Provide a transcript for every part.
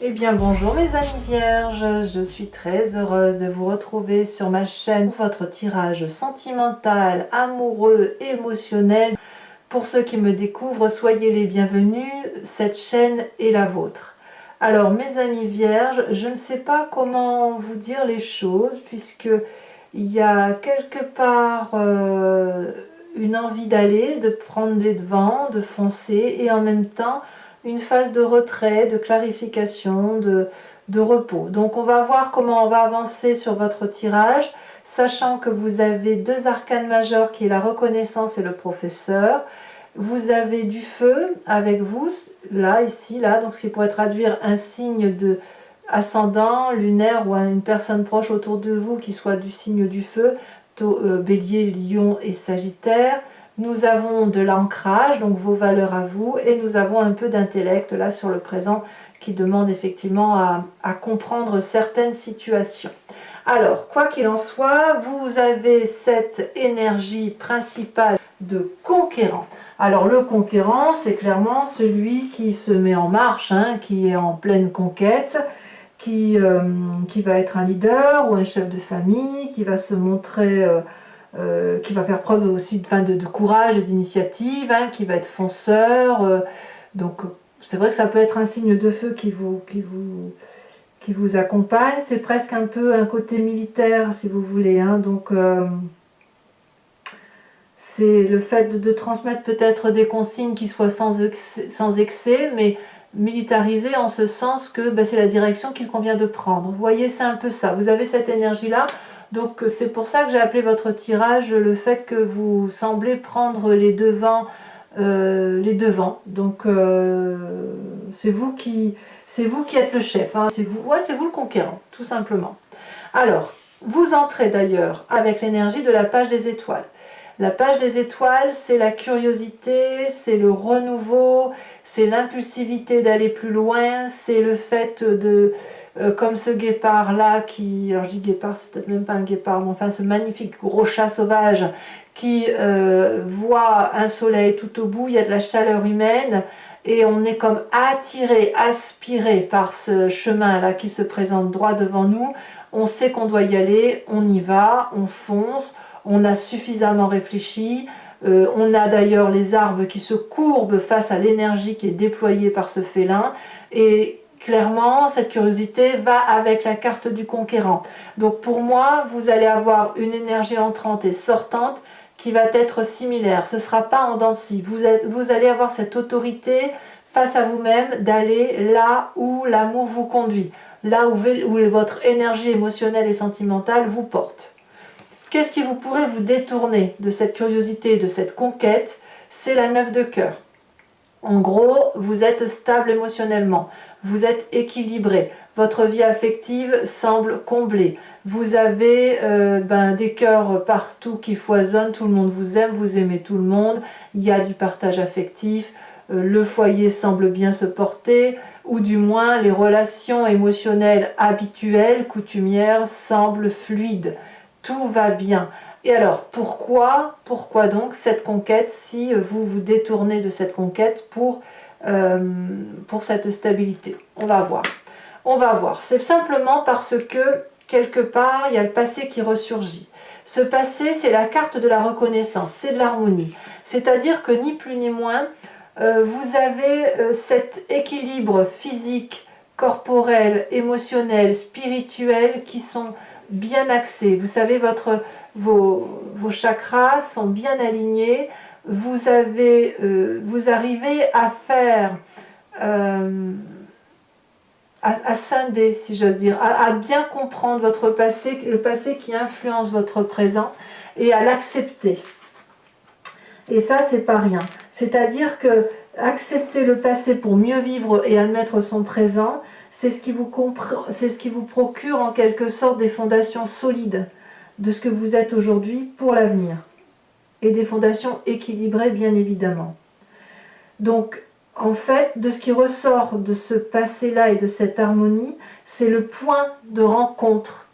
Eh bien bonjour mes amis vierges, je suis très heureuse de vous retrouver sur ma chaîne pour votre tirage sentimental, amoureux, émotionnel. Pour ceux qui me découvrent, soyez les bienvenus, cette chaîne est la vôtre. Alors mes amis vierges, je ne sais pas comment vous dire les choses puisque il y a quelque part une envie d'aller, de prendre les devants, de foncer et en même temps une phase de retrait, de clarification, de repos. Donc on va voir comment on va avancer sur votre tirage, sachant que vous avez deux arcanes majeurs qui est la reconnaissance et le professeur. Vous avez du feu avec vous, là, ici, là, donc ce qui pourrait traduire un signe de ascendant, lunaire ou une personne proche autour de vous qui soit du signe du feu, Bélier, Lion et Sagittaire. Nous avons de l'ancrage, donc vos valeurs à vous, et nous avons un peu d'intellect là sur le présent qui demande effectivement à comprendre certaines situations. Alors, quoi qu'il en soit, vous avez cette énergie principale de conquérant. Alors, le conquérant, c'est clairement celui qui se met en marche, hein, qui est en pleine conquête, qui va être un leader ou un chef de famille, qui va se montrer... qui va faire preuve aussi de courage et d'initiative, hein, qui va être fonceur. Donc c'est vrai que ça peut être un signe de feu qui vous accompagne. C'est presque un peu un côté militaire si vous voulez. Hein, donc c'est le fait de transmettre peut-être des consignes qui soient sans excès, mais militarisées en ce sens que c'est la direction qu'il convient de prendre. Vous voyez, c'est un peu ça. Vous avez cette énergie-là. Donc c'est pour ça que j'ai appelé votre tirage le fait que vous semblez prendre les devants. Donc c'est vous qui êtes le chef. Hein. C'est vous le conquérant, tout simplement. Alors, vous entrez d'ailleurs avec l'énergie de la page des étoiles. La page des étoiles, c'est la curiosité, c'est le renouveau, c'est l'impulsivité d'aller plus loin, c'est le fait de... comme ce guépard-là qui... Alors je dis guépard, c'est peut-être même pas un guépard, mais enfin ce magnifique gros chat sauvage qui voit un soleil tout au bout, il y a de la chaleur humaine, et on est comme attiré, aspiré par ce chemin-là qui se présente droit devant nous. On sait qu'on doit y aller, on y va, on fonce, on a suffisamment réfléchi, on a d'ailleurs les arbres qui se courbent face à l'énergie qui est déployée par ce félin, et clairement cette curiosité va avec la carte du conquérant. Donc pour moi, vous allez avoir une énergie entrante et sortante qui va être similaire. Ce ne sera pas en dents de scie. Vous allez avoir cette autorité face à vous-même d'aller là où l'amour vous conduit, là où votre énergie émotionnelle et sentimentale vous porte. Qu'est-ce qui vous pourrait vous détourner de cette curiosité, de cette conquête? C'est la 9 de cœur. En gros, vous êtes stable émotionnellement, vous êtes équilibré, votre vie affective semble comblée, vous avez des cœurs partout qui foisonnent, tout le monde vous aime, vous aimez tout le monde, il y a du partage affectif, le foyer semble bien se porter, ou du moins les relations émotionnelles habituelles, coutumières, semblent fluides. Tout va bien. Et alors, pourquoi donc cette conquête si vous vous détournez de cette conquête pour cette stabilité? On va voir. On va voir. C'est simplement parce que, quelque part, il y a le passé qui ressurgit. Ce passé, c'est la carte de la reconnaissance, c'est de l'harmonie. C'est-à-dire que ni plus ni moins, vous avez cet équilibre physique, corporel, émotionnel, spirituel qui sont bien axés. Vous savez, vos chakras sont bien alignés. Vous arrivez à faire, à scinder, si j'ose dire, à bien comprendre votre passé, le passé qui influence votre présent, et à l'accepter. Et ça, c'est pas rien. C'est-à-dire que accepter le passé pour mieux vivre et admettre son présent, c'est ce qui vous procure en quelque sorte des fondations solides de ce que vous êtes aujourd'hui pour l'avenir. Et des fondations équilibrées, bien évidemment. Donc, en fait, de ce qui ressort de ce passé-là et de cette harmonie, c'est le point de rencontre,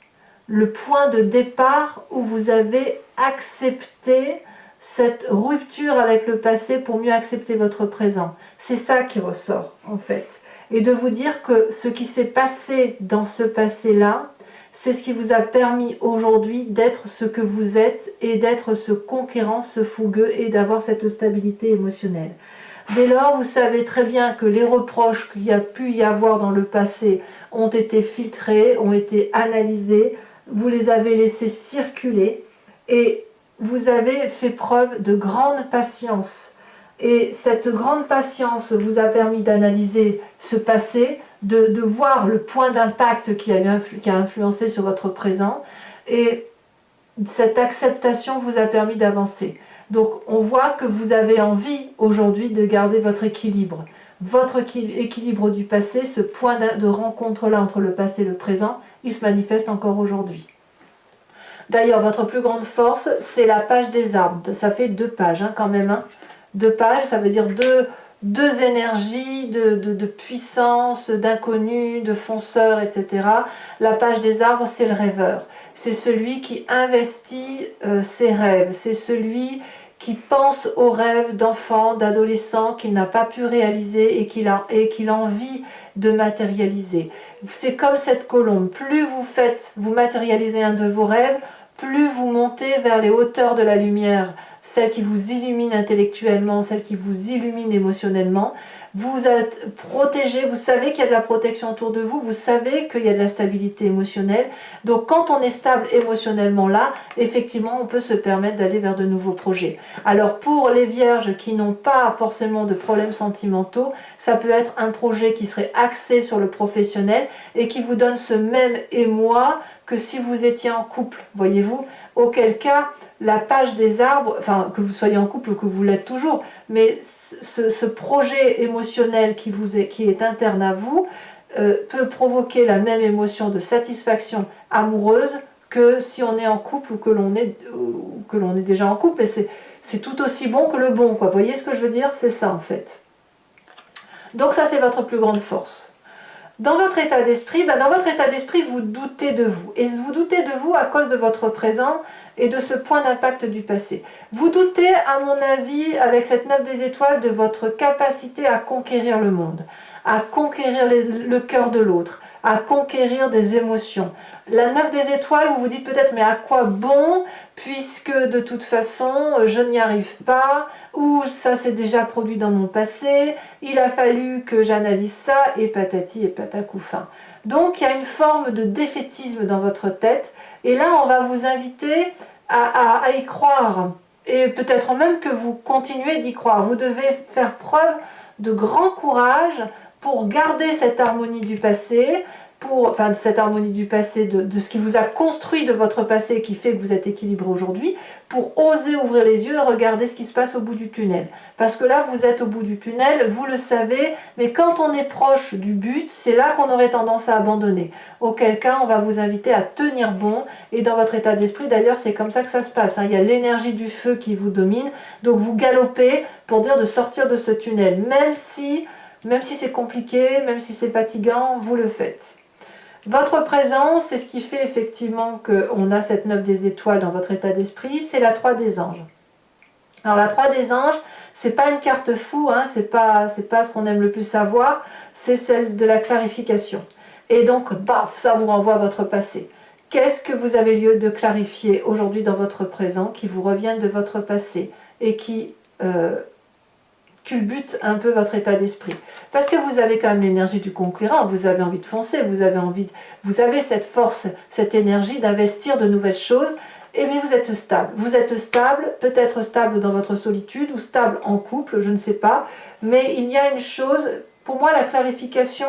le point de départ où vous avez accepté cette rupture avec le passé pour mieux accepter votre présent. C'est ça qui ressort, en fait. et de vous dire que ce qui s'est passé dans ce passé-là, c'est ce qui vous a permis aujourd'hui d'être ce que vous êtes et d'être ce conquérant, ce fougueux et d'avoir cette stabilité émotionnelle. Dès lors, vous savez très bien que les reproches qu'il y a pu y avoir dans le passé ont été filtrés, ont été analysés, vous les avez laissés circuler et vous avez fait preuve de grande patience. Et cette grande patience vous a permis d'analyser ce passé, de voir le point d'impact qui a influencé sur votre présent, et cette acceptation vous a permis d'avancer. Donc on voit que vous avez envie aujourd'hui de garder votre équilibre du passé, ce point de rencontre-là entre le passé et le présent, il se manifeste encore aujourd'hui. D'ailleurs, votre plus grande force, c'est la page des arbres. Ça fait 2 pages quand même. 2 pages, ça veut dire deux énergies de puissance, d'inconnu, de fonceur, etc. La page des arbres, c'est le rêveur. C'est celui qui investit ses rêves. C'est celui qui pense aux rêves d'enfants, d'adolescents qu'il n'a pas pu réaliser et qu'il a envie de matérialiser. C'est comme cette colombe. Plus vous matérialisez un de vos rêves, plus vous montez vers les hauteurs de la lumière, celle qui vous illumine intellectuellement, celle qui vous illumine émotionnellement. Vous êtes protégé, vous savez qu'il y a de la protection autour de vous, vous savez qu'il y a de la stabilité émotionnelle. Donc quand on est stable émotionnellement là, effectivement, on peut se permettre d'aller vers de nouveaux projets. Alors pour les vierges qui n'ont pas forcément de problèmes sentimentaux, ça peut être un projet qui serait axé sur le professionnel et qui vous donne ce même émoi que si vous étiez en couple, voyez-vous, auquel cas la page des arbres, enfin que vous soyez en couple ou que vous l'êtes toujours, mais ce projet émotionnel qui est interne à vous peut provoquer la même émotion de satisfaction amoureuse que si on est en couple ou que l'on est déjà en couple, et c'est tout aussi bon que le bon, quoi. Vous voyez ce que je veux dire? C'est ça en fait. Donc ça, c'est votre plus grande force. Dans votre état d'esprit, vous doutez de vous. Et vous doutez de vous à cause de votre présent et de ce point d'impact du passé. Vous doutez, à mon avis, avec cette 9 des étoiles, de votre capacité à conquérir le monde, à conquérir le cœur de l'autre, à conquérir des émotions. La 9 des étoiles, vous vous dites peut-être, mais à quoi bon, puisque de toute façon, je n'y arrive pas, ou ça s'est déjà produit dans mon passé, il a fallu que j'analyse ça, et patati et patacouffin. Donc, il y a une forme de défaitisme dans votre tête, et là, on va vous inviter à y croire, et peut-être même que vous continuez d'y croire. Vous devez faire preuve de grand courage pour garder cette harmonie du passé, cette harmonie du passé, de ce qui vous a construit de votre passé qui fait que vous êtes équilibré aujourd'hui, pour oser ouvrir les yeux et regarder ce qui se passe au bout du tunnel. Parce que là, vous êtes au bout du tunnel, vous le savez, mais quand on est proche du but, c'est là qu'on aurait tendance à abandonner. Auquel cas, on va vous inviter à tenir bon, et dans votre état d'esprit, d'ailleurs, c'est comme ça que ça se passe. Il y a l'énergie du feu qui vous domine, donc vous galopez pour dire de sortir de ce tunnel. Même si c'est compliqué, même si c'est fatigant, vous le faites. Votre présence, c'est ce qui fait effectivement qu'on a cette 9 des étoiles dans votre état d'esprit, c'est la 3 des anges. Alors la 3 des anges, c'est pas une carte fou, c'est pas ce qu'on aime le plus savoir, c'est celle de la clarification. Et donc, ça vous renvoie à votre passé. Qu'est-ce que vous avez lieu de clarifier aujourd'hui dans votre présent, qui vous reviennent de votre passé et qui culbute un peu votre état d'esprit. Parce que vous avez quand même l'énergie du conquérant, vous avez envie de foncer, vous avez cette force, cette énergie d'investir de nouvelles choses, mais vous êtes stable. Vous êtes stable, peut-être stable dans votre solitude ou stable en couple, je ne sais pas, mais il y a une chose, pour moi la clarification,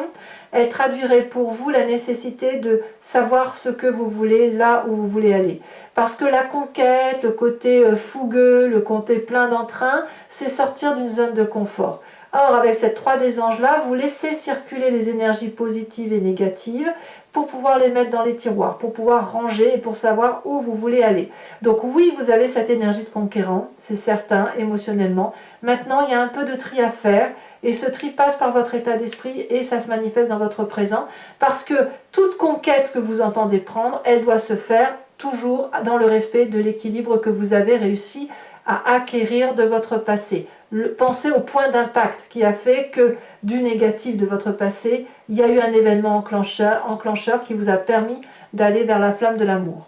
elle traduirait pour vous la nécessité de savoir ce que vous voulez, là où vous voulez aller. Parce que la conquête, le côté fougueux, le côté plein d'entrain, c'est sortir d'une zone de confort. Or, avec cette 3 des anges-là, vous laissez circuler les énergies positives et négatives pour pouvoir les mettre dans les tiroirs, pour pouvoir ranger et pour savoir où vous voulez aller. Donc oui, vous avez cette énergie de conquérant, c'est certain, émotionnellement. Maintenant, il y a un peu de tri à faire. Et ce tri passe par votre état d'esprit et ça se manifeste dans votre présent. Parce que toute conquête que vous entendez prendre, elle doit se faire toujours dans le respect de l'équilibre que vous avez réussi à acquérir de votre passé. pensez au point d'impact qui a fait que du négatif de votre passé, il y a eu un événement enclencheur qui vous a permis d'aller vers la flamme de l'amour.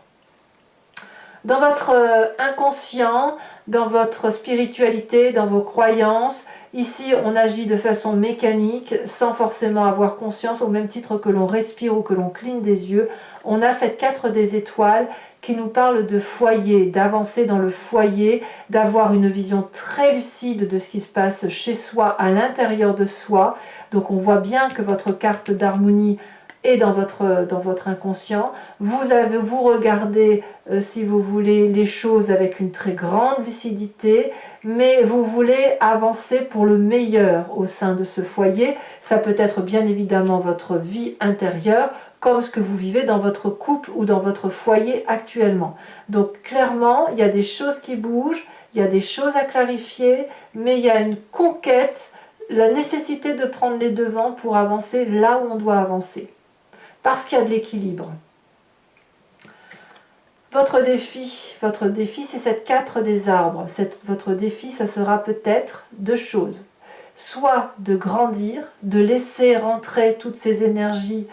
Dans votre inconscient, dans votre spiritualité, dans vos croyances, ici on agit de façon mécanique, sans forcément avoir conscience, au même titre que l'on respire ou que l'on cligne des yeux. On a cette 4 des étoiles qui nous parle de foyer, d'avancer dans le foyer, d'avoir une vision très lucide de ce qui se passe chez soi, à l'intérieur de soi. Donc on voit bien que votre carte d'harmonie est dans votre inconscient. Vous regardez, si vous voulez, les choses avec une très grande lucidité, mais vous voulez avancer pour le meilleur au sein de ce foyer. Ça peut être bien évidemment votre vie intérieure, comme ce que vous vivez dans votre couple ou dans votre foyer actuellement. Donc clairement, il y a des choses qui bougent, il y a des choses à clarifier, mais il y a une conquête, la nécessité de prendre les devants pour avancer là où on doit avancer. Parce qu'il y a de l'équilibre. Votre défi, c'est cette 4 des arbres. Votre défi, ça sera peut-être 2 choses. Soit de grandir, de laisser rentrer toutes ces énergies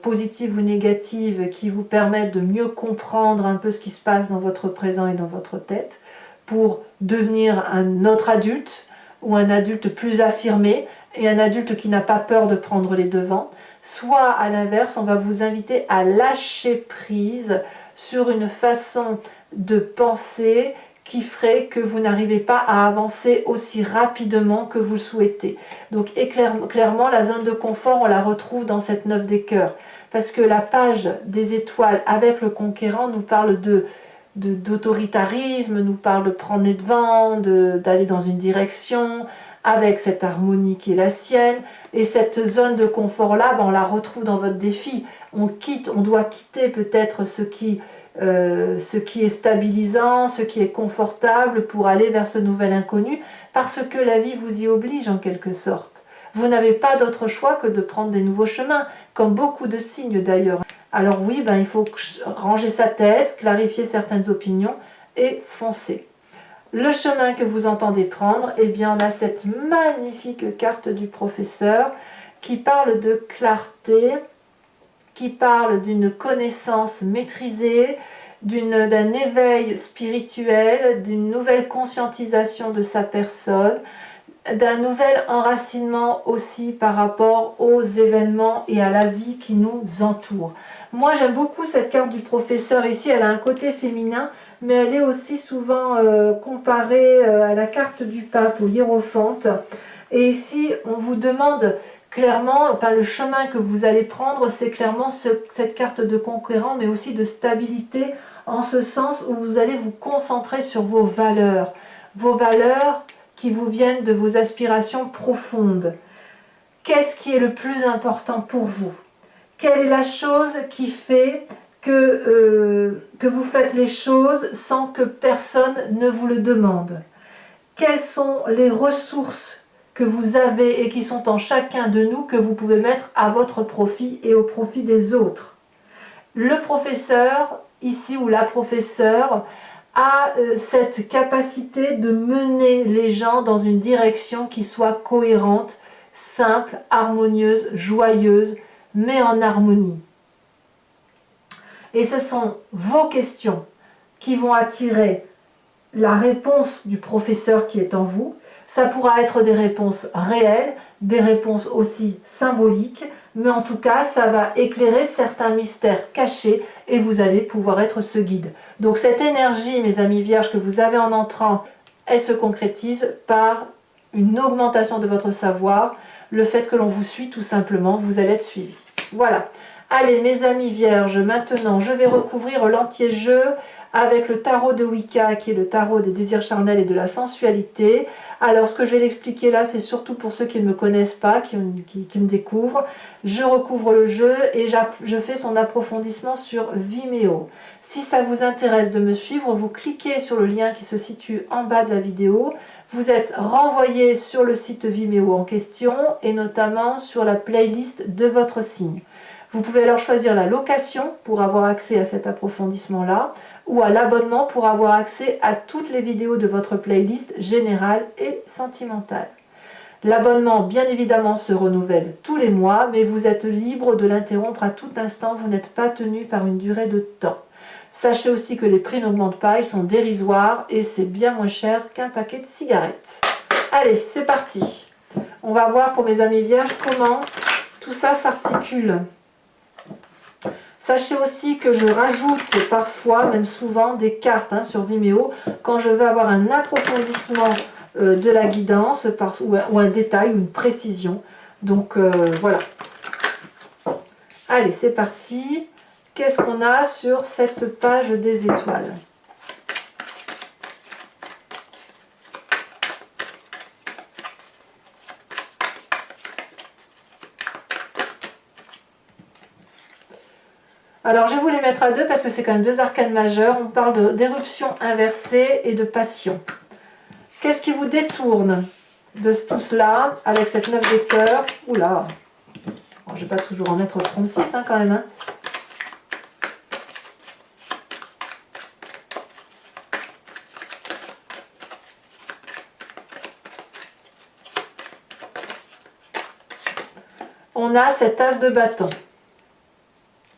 positives ou négatives qui vous permettent de mieux comprendre un peu ce qui se passe dans votre présent et dans votre tête, pour devenir un autre adulte, ou un adulte plus affirmé, et un adulte qui n'a pas peur de prendre les devants. Soit à l'inverse, on va vous inviter à lâcher prise sur une façon de penser qui ferait que vous n'arrivez pas à avancer aussi rapidement que vous le souhaitez. Donc clairement, la zone de confort, on la retrouve dans cette 9 des cœurs. Parce que la page des étoiles avec le conquérant nous parle d'autoritarisme, nous parle de prendre les devants, d'aller dans une direction, avec cette harmonie qui est la sienne, et cette zone de confort là, on la retrouve dans votre défi. On doit quitter peut-être ce qui est stabilisant, ce qui est confortable pour aller vers ce nouvel inconnu, parce que la vie vous y oblige en quelque sorte. Vous n'avez pas d'autre choix que de prendre des nouveaux chemins, comme beaucoup de signes d'ailleurs. Alors oui, il faut ranger sa tête, clarifier certaines opinions et foncer. Le chemin que vous entendez prendre, eh bien on a cette magnifique carte du professeur qui parle de clarté, qui parle d'une connaissance maîtrisée, d'un éveil spirituel, d'une nouvelle conscientisation de sa personne, d'un nouvel enracinement aussi par rapport aux événements et à la vie qui nous entoure. Moi j'aime beaucoup cette carte du professeur ici, elle a un côté féminin, mais elle est aussi souvent comparée à la carte du pape, au hiérophante. Et ici on vous demande clairement, le chemin que vous allez prendre, c'est clairement cette carte de conquérant, mais aussi de stabilité, en ce sens où vous allez vous concentrer sur vos valeurs qui vous viennent de vos aspirations profondes. Qu'est-ce qui est le plus important pour vous? Quelle est la chose qui fait que vous faites les choses sans que personne ne vous le demande? Quelles sont les ressources que vous avez et qui sont en chacun de nous que vous pouvez mettre à votre profit et au profit des autres? Le professeur, ici, ou la professeure, a cette capacité de mener les gens dans une direction qui soit cohérente, simple, harmonieuse, joyeuse, mais en harmonie. Et ce sont vos questions qui vont attirer la réponse du professeur qui est en vous. Ça pourra être des réponses réelles, des réponses aussi symboliques, mais en tout cas, ça va éclairer certains mystères cachés et vous allez pouvoir être ce guide. Donc cette énergie, mes amis vierges, que vous avez en entrant, elle se concrétise par une augmentation de votre savoir, le fait que l'on vous suit tout simplement, vous allez être suivi. Voilà. Allez, mes amis vierges, maintenant, je vais recouvrir l'entier-jeu avec le tarot de Wicca, qui est le tarot des désirs charnels et de la sensualité. Alors, ce que je vais l'expliquer là, c'est surtout pour ceux qui ne me connaissent pas, qui me découvrent. Je recouvre le jeu et je fais son approfondissement sur Vimeo. Si ça vous intéresse de me suivre, vous cliquez sur le lien qui se situe en bas de la vidéo. Vous êtes renvoyé sur le site Vimeo en question et notamment sur la playlist de votre signe. Vous pouvez alors choisir la location pour avoir accès à cet approfondissement-là, ou à l'abonnement pour avoir accès à toutes les vidéos de votre playlist générale et sentimentale. L'abonnement, bien évidemment, se renouvelle tous les mois, mais vous êtes libre de l'interrompre à tout instant, vous n'êtes pas tenu par une durée de temps. Sachez aussi que les prix n'augmentent pas, ils sont dérisoires et c'est bien moins cher qu'un paquet de cigarettes. Allez, c'est parti. On va voir pour mes amis vierges comment tout ça s'articule. Sachez aussi que je rajoute parfois, même souvent, des cartes sur Vimeo quand je veux avoir un approfondissement de la guidance ou un détail ou une précision. Donc voilà. Allez, c'est parti. Qu'est-ce qu'on a sur cette page des étoiles? Alors, je vais vous les mettre à deux parce que c'est quand même deux arcanes majeurs. On parle d'éruption inversée et de passion. Qu'est-ce qui vous détourne de tout cela avec cette 9 de cœur? Oula, bon, je ne vais pas toujours en mettre 36 quand même. On a cet as de bâton.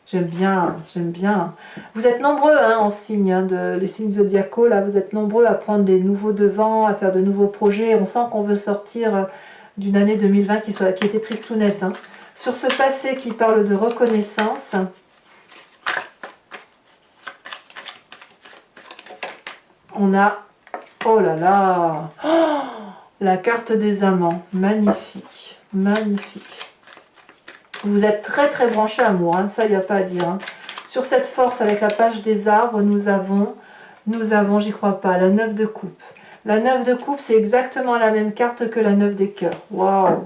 J'aime bien, j'aime bien. Vous êtes nombreux en signes, les signes zodiacaux, là, vous êtes nombreux à prendre des nouveaux devants, à faire de nouveaux projets. On sent qu'on veut sortir d'une année 2020 qui était tristounette. Sur ce passé qui parle de reconnaissance, on a, oh là là, la carte des amants, magnifique, magnifique. Vous êtes très très branché amour, ça il n'y a pas à dire. Sur cette force avec la page des arbres, nous avons, j'y crois pas, la 9 de coupe. La 9 de coupe, c'est exactement la même carte que la 9 des cœurs. Waouh!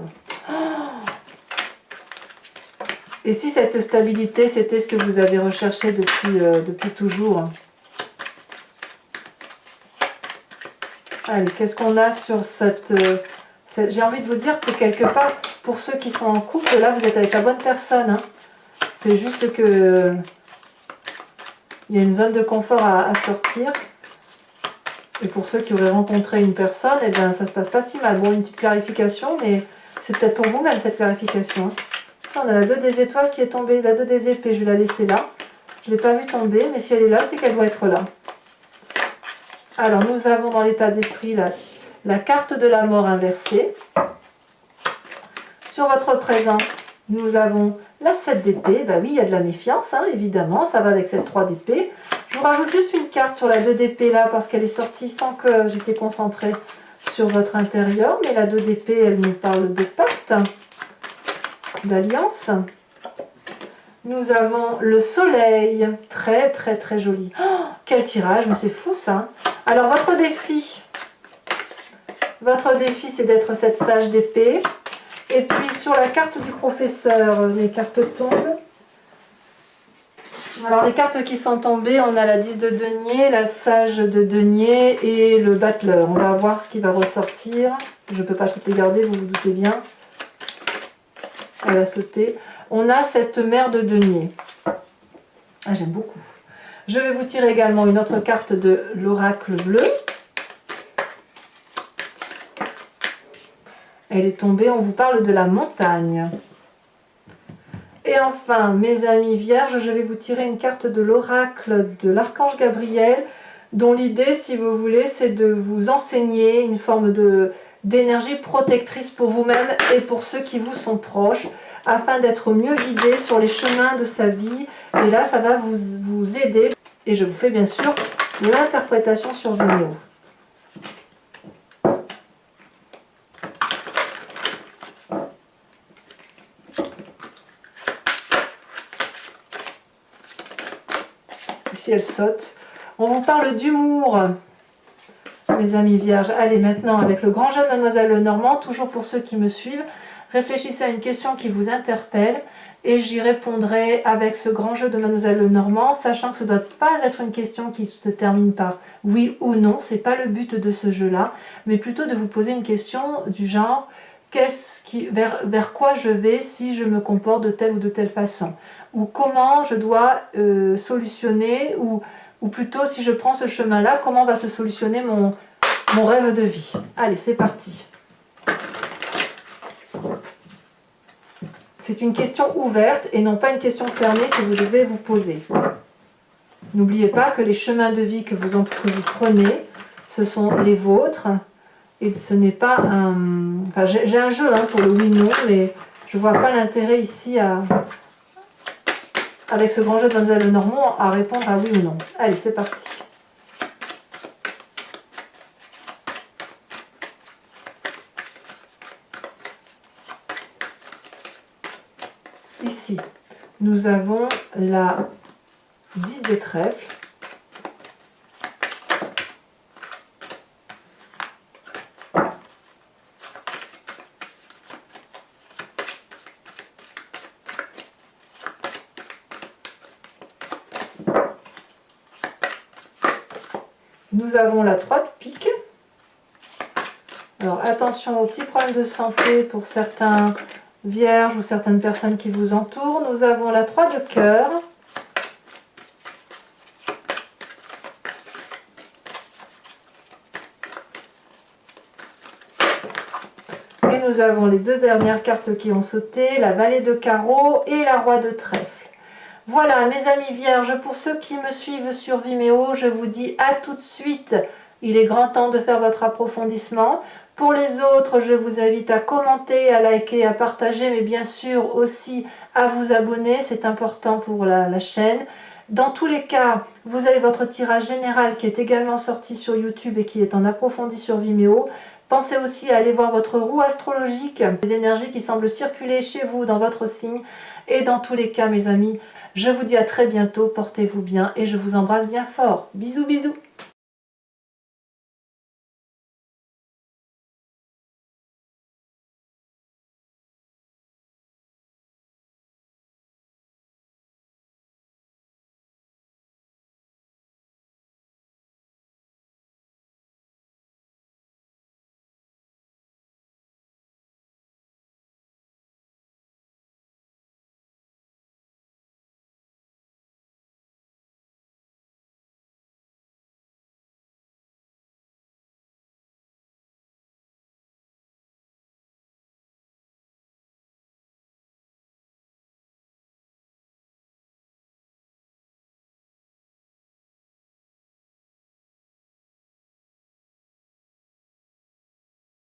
Et si cette stabilité, c'était ce que vous avez recherché depuis toujours? Allez, qu'est-ce qu'on a sur cette... J'ai envie de vous dire que quelque part, pour ceux qui sont en couple, là, vous êtes avec la bonne personne. C'est juste que il y a une zone de confort à sortir. Et pour ceux qui auraient rencontré une personne, eh bien, ça ne se passe pas si mal. Bon, une petite clarification, mais c'est peut-être pour vous-même cette clarification. On a la 2 des étoiles qui est tombée, la 2 des épées, je vais la laisser là. Je ne l'ai pas vue tomber, mais si elle est là, c'est qu'elle doit être là. Alors, nous avons dans l'état d'esprit la carte de la mort inversée. Sur votre présent, nous avons la 7 d'épée. Ben oui, il y a de la méfiance, évidemment, ça va avec cette 3 d'épée. Je vous rajoute juste une carte sur la 2 d'épée là, parce qu'elle est sortie sans que j'étais concentrée sur votre intérieur. Mais la 2 d'épée, elle nous parle de pacte, d'alliance. Nous avons le soleil, très très très joli. Oh, quel tirage, mais c'est fou ça. Alors votre défi, c'est d'être cette sage d'épée. Et puis sur la carte du professeur, les cartes tombent. Alors les cartes qui sont tombées, on a la 10 de denier, la sage de denier et le battleur. On va voir ce qui va ressortir. Je ne peux pas toutes les garder, vous vous doutez bien. Elle a sauté. On a cette mère de denier. Ah, j'aime beaucoup. Je vais vous tirer également une autre carte de l'oracle bleu. Elle est tombée, on vous parle de la montagne. Et enfin, mes amis vierges, je vais vous tirer une carte de l'oracle de l'archange Gabriel, dont l'idée, si vous voulez, c'est de vous enseigner une forme d'énergie protectrice pour vous-même et pour ceux qui vous sont proches, afin d'être mieux guidé sur les chemins de sa vie. Et là, ça va vous aider. Et je vous fais bien sûr l'interprétation sur Vimeo. Ici, elle saute. On vous parle d'humour, mes amis vierges. Allez, maintenant, avec le grand jeu de Mademoiselle Lenormand, toujours pour ceux qui me suivent, réfléchissez à une question qui vous interpelle et j'y répondrai avec ce grand jeu de Mademoiselle Lenormand, sachant que ce ne doit pas être une question qui se termine par oui ou non, ce n'est pas le but de ce jeu-là, mais plutôt de vous poser une question du genre vers quoi je vais si je me comporte de telle ou de telle façon, ou comment je dois solutionner, ou plutôt si je prends ce chemin-là, comment va se solutionner mon rêve de vie. Allez, c'est parti. C'est une question ouverte et non pas une question fermée que vous devez vous poser. N'oubliez pas que les chemins de vie que vous prenez, ce sont les vôtres. Et ce n'est pas un... Enfin, j'ai un jeu pour le oui-non, mais je ne vois pas l'intérêt ici, avec ce grand jeu de Mademoiselle Lenormand, à répondre à oui ou non. Allez, c'est parti. Ici, nous avons la 10 de trèfle. Nous avons la 3 de pique. Alors attention aux petits problèmes de santé pour certains vierges ou certaines personnes qui vous entourent. Nous avons la 3 de cœur. Et nous avons les deux dernières cartes qui ont sauté, la Vallée de carreau et la Roi de trèfle. Voilà mes amis vierges, pour ceux qui me suivent sur Vimeo, je vous dis à tout de suite. Il est grand temps de faire votre approfondissement. Pour les autres, je vous invite à commenter, à liker, à partager, mais bien sûr aussi à vous abonner, c'est important pour la chaîne. Dans tous les cas, vous avez votre tirage général qui est également sorti sur YouTube et qui est en approfondi sur Vimeo. Pensez aussi à aller voir votre roue astrologique, les énergies qui semblent circuler chez vous, dans votre signe. Et dans tous les cas, mes amis, je vous dis à très bientôt, portez-vous bien et je vous embrasse bien fort. Bisous, bisous.